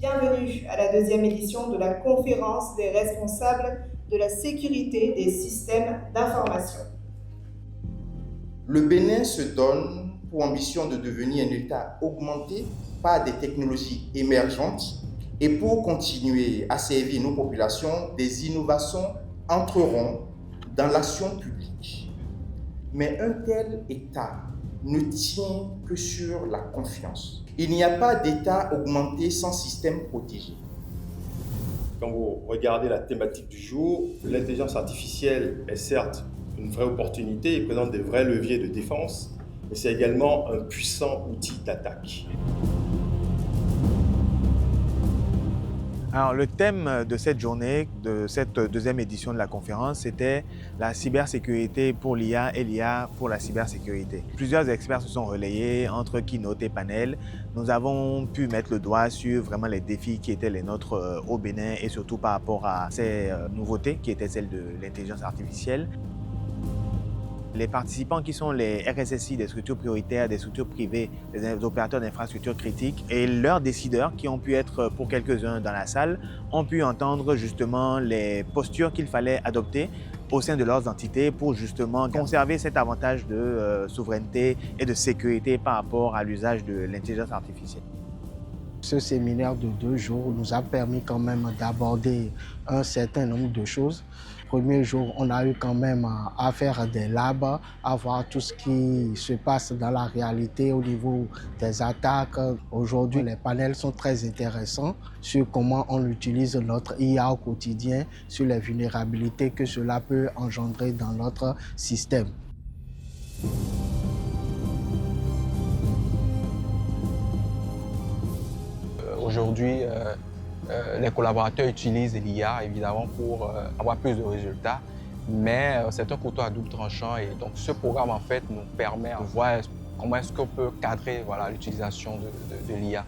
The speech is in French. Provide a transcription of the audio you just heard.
Bienvenue à la deuxième édition de la conférence des responsables de la sécurité des systèmes d'information. Le Bénin se donne pour ambition de devenir un État augmenté par des technologies émergentes et pour continuer à servir nos populations, des innovations entreront dans l'action publique. Mais un tel État ne tient que sur la confiance. Il n'y a pas d'État augmenté sans système protégé. Quand vous regardez la thématique du jour, l'intelligence artificielle est certes une vraie opportunité et présente des vrais leviers de défense, mais c'est également un puissant outil d'attaque. Alors, le thème de cette journée, de cette deuxième édition de la conférence, c'était la cybersécurité pour l'IA et l'IA pour la cybersécurité. Plusieurs experts se sont relayés entre keynote et panel. Nous avons pu mettre le doigt sur vraiment les défis qui étaient les nôtres au Bénin et surtout par rapport à ces nouveautés qui étaient celles de l'intelligence artificielle. Les participants qui sont les RSSI des structures prioritaires, des structures privées, des opérateurs d'infrastructures critiques et leurs décideurs qui ont pu être pour quelques-uns dans la salle ont pu entendre justement les postures qu'il fallait adopter au sein de leurs entités pour justement conserver cet avantage de souveraineté et de sécurité par rapport à l'usage de l'intelligence artificielle. Ce séminaire de 2 jours nous a permis quand même d'aborder un certain nombre de choses. Premier jour, on a eu quand même à faire des labs, à voir tout ce qui se passe dans la réalité au niveau des attaques. Aujourd'hui, les panels sont très intéressants sur comment on utilise notre IA au quotidien, sur les vulnérabilités que cela peut engendrer dans notre système. Aujourd'hui, les collaborateurs utilisent l'IA évidemment pour avoir plus de résultats, mais c'est un couteau à double tranchant et donc ce programme en fait nous permet de voir comment est-ce qu'on peut cadrer l'utilisation de l'IA.